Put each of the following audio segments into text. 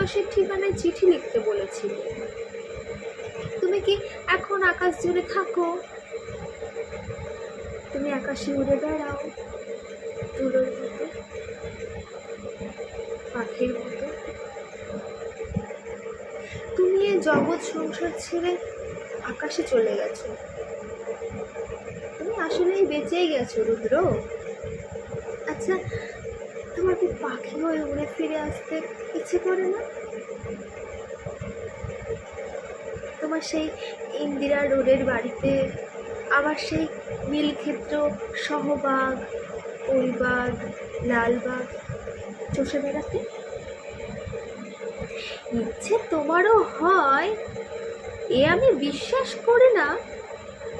আকাশের ঠিকানায় চিঠি লিখতে বলেছিলে। তুমি কি এখন আকাশ জুড়ে থাকো? তুমি আকাশে উড়ে বেড়াও তুলোর মতো, পাখির মতো। তুমি এই জগৎ সংসার ছেড়ে আকাশে চলে গেছো। তুমি আসলেই বেঁচেই গেছো রুদ্র। আচ্ছা, তোমার কি পাখি হয়ে উড়ে ফিরে আসতে ইচ্ছে করে না? তোমার সেই ইন্দিরা রোডের বাড়িতে আবার সেই নীলক্ষেত্র, সহবাগ, পরিবাগ, লালবাগ চষে বেড়াতে ইচ্ছে তোমারও হয়? এ আমি বিশ্বাস করি না।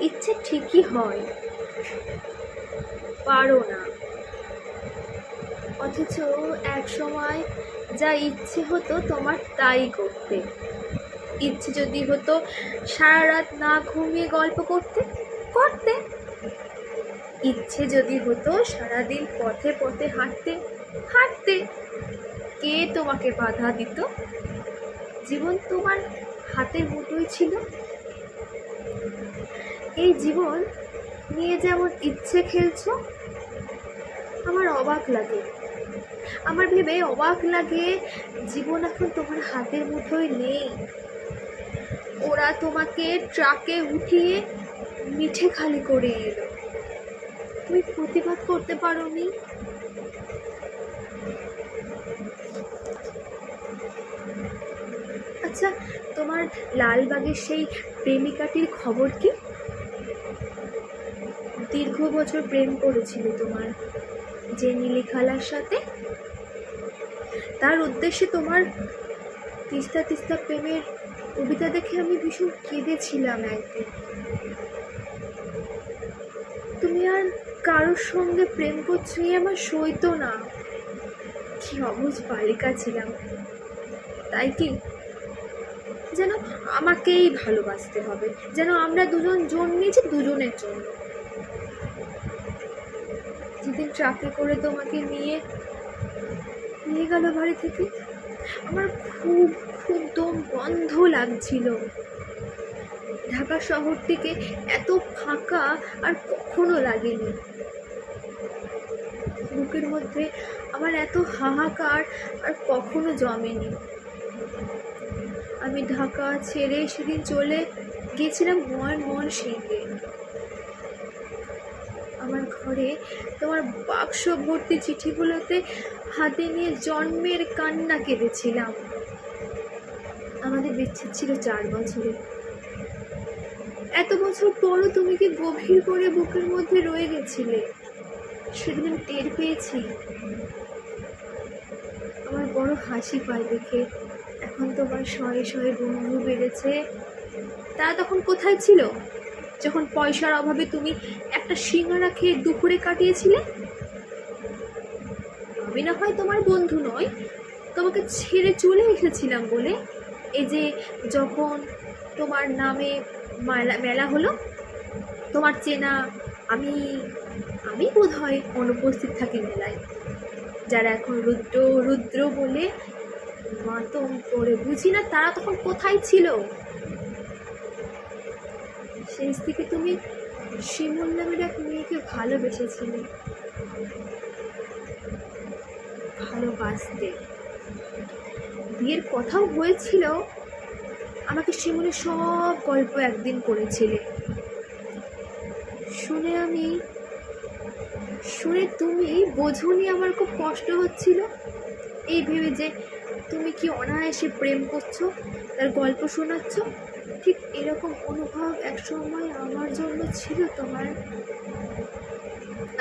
ইচ্ছে ঠিকই হয়, পারো না। অথচ এক সময় যা ইচ্ছে হতো তোমার তাই করতে। ইচ্ছে যদি হতো সারা রাত না ঘুমিয়ে গল্প করতে করতে, ইচ্ছে যদি হতো সারাদিন পথে পথে হাঁটতে হাঁটতে, কে তোমাকে বাধা দিত? জীবন তোমার হাতের মুঠোয় ছিল। এই জীবন নিয়ে যেমন ইচ্ছে খেলছো, আমার অবাক লাগে। আমার ভেবে অবাক লাগে জীবন এখন তোমার হাতের মুঠোয় নেই। ওরা তোমাকে ট্রাকে উঠিয়ে মিঠে খালি করে এলো, তুমি প্রতিবাদ করতে পারোনি। আচ্ছা, তোমার লালবাগের সেই প্রেমিকাটির খবর কি? দীর্ঘ বছর প্রেম করেছিল তোমার যে নীলি খালার সাথে। তার উদ্দেশ্যে তোমার তিস্তা তিস্তা প্রেমের কবিতা দেখে আমি ভীষণ কেঁদেছিলাম একদিন। তুমি আর কারোর সঙ্গে প্রেম করছো আমার সইতো না। কি অবুঝ বালিকা ছিলাম, তাই কি? যেন আমাকেই ভালোবাসতে হবে, যেন আমরা দুজন জন্মেছি দুজনের জন্য। যেদিন ট্রাকে করে তোমাকে নিয়ে গেল বাড়ি থেকে, আমার খুব খুব দম বন্ধ লাগছিল। ঢাকা শহরটিকে এত ফাঁকা আর কখনো লাগেনি। বুকের মধ্যে আমার এত হাহাকার আর কখনো জমেনি। আমি ঢাকা ছেড়ে সেদিন চলে গিয়েছিলাম ময়মনসিংহে। আমার ঘরে তোমার বাক্স ভর্তি চিঠিগুলোতে হাতে নিয়ে জন্মের কান্না কেঁদেছিলাম। আমাদের বিচ্ছেদ ছিল 4 বছরে। এত বছর পরও তুমি কি গভীর করে বুকের মধ্যে রয়ে গেছিলে, সেদিন আমি টের পেয়েছি। আমার বড় হাসি পায় দেখে। এখন তোমার শয়ে শয়ে বন্ধু বেড়েছে। তারা তখন কোথায় ছিল যখন পয়সার অভাবে তুমি একটা সিঙ্গারা খেয়ে দুপুরে কাটিয়েছিলে? আমি না হয় তোমার বন্ধু নয়, তোমাকে ছেড়ে চলে এসেছিলাম বলে এই যে যখন তোমার নামে মেলা হলো, তোমার চেনা আমি আমি বোধ হয় অনুপস্থিত থাকি মেলায়। যারা এখন রুদ্র রুদ্র বলে মাতম করে বুঝি না তারা তখন কোথায় ছিল? সেই থেকে তুমি শিমুল নামের এক মেয়েকে ভালোবেসেছিলে। ভালোবাসতে বিয়ের কথাও হয়েছিল। আমাকে শিমুলের সব গল্প একদিন করেছিলে। শুনে তুমি বোঝোনি আমার খুব কষ্ট হচ্ছিল, এই ভেবে যে তুমি কি অনায়াসে প্রেম করছো, তার গল্প শোনাচ্ছ। ঠিক এরকম অনুভব একসময় আমার জন্য ছিল তোমার।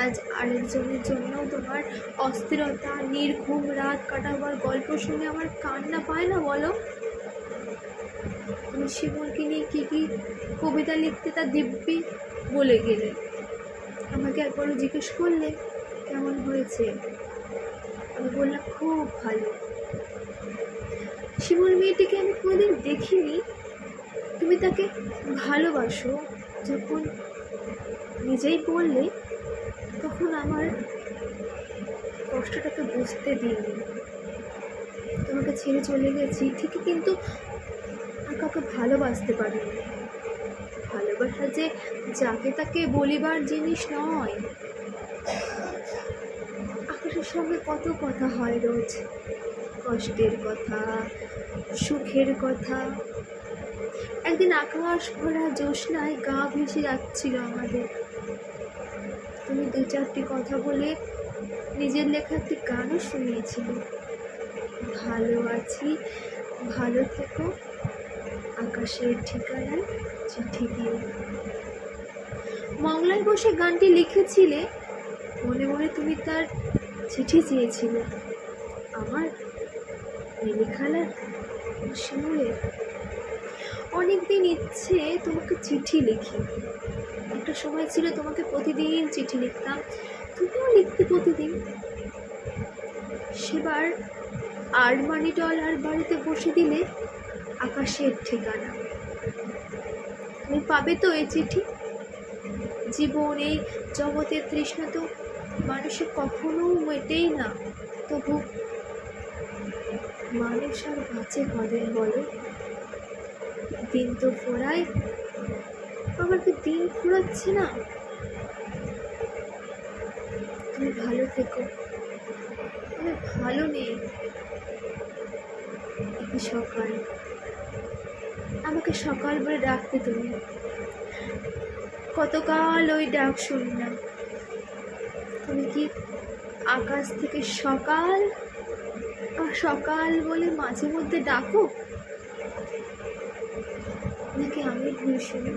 আজ আরেকজনের জন্য তোমার অস্থিরতা, নির্ঘুম রাত কাটাবার গল্প শুনে আমার কান্না পায় না বলো? তুমি শিমুলকে নিয়ে কী কী কবিতা লিখতে তা দিব্যি বলে গেলে। আমাকে একবারও জিজ্ঞেস করলে কেমন হয়েছে? আমি বললাম খুব ভালো। শিমুল মেয়েটিকে আমি কোনোদিন দেখিনি। তুমি তাকে ভালোবাসো যখন নিজেই বললে, তখন আমার কষ্টটাকে বুঝতে দিইনি। তোমাকে ছেড়ে চলে গেছি ঠিকই, কিন্তু আর কাউকে ভালোবাসতে পারিনি। ভালোবাসা যে যাকে তাকে বলিবার জিনিস নয়। আকাশের সঙ্গে কত কথা হয় রোজ, কষ্টের কথা, সুখের কথা। একদিন আকাশ ভরা জ্যোৎস্নায় গা ভেসে যাচ্ছিল আমাদের। তুমি দু চারটি কথা বলে নিজের লেখা একটি গানও শুনিয়েছিলে, ভালো আছি, ভালো থেকো, আকাশের ঠিকানায় চিঠি দিয়ে। মংলায় বসে গানটি লিখেছিলে, মনে মনে তুমি তার চিঠি চেয়েছিলে, আমার নীলিখালার শিমুলের। অনেকদিন ইচ্ছে তোমাকে চিঠি লিখি। একটা সময় ছিল তোমাকে প্রতিদিন চিঠি লিখতাম, তুমিও লিখতে প্রতিদিন। সেবার আরমানি ডলার বাড়িতে বসে দিলে আকাশের ঠিকানা। তুমি পাবে তো এই চিঠি? জীবন এই জগতের তৃষ্ণা তো মানুষের কখনো মেটেই না, তবু মানুষ আর বাঁচে কদিন বলো? দিন তো ফোরায়, আবার কি দিন ফুরাচ্ছে না? তুমি ভালো থেকো, তুমি ভালো নেই। এই সকাল, আমাকে সকাল বলে ডাকতে তুমি, কতকাল ওই ডাক শুনি না। তুমি কি আকাশ থেকে সকাল সকাল বলে মাঝে মধ্যে ডাকো, নাকি আমি ভুল শুনি?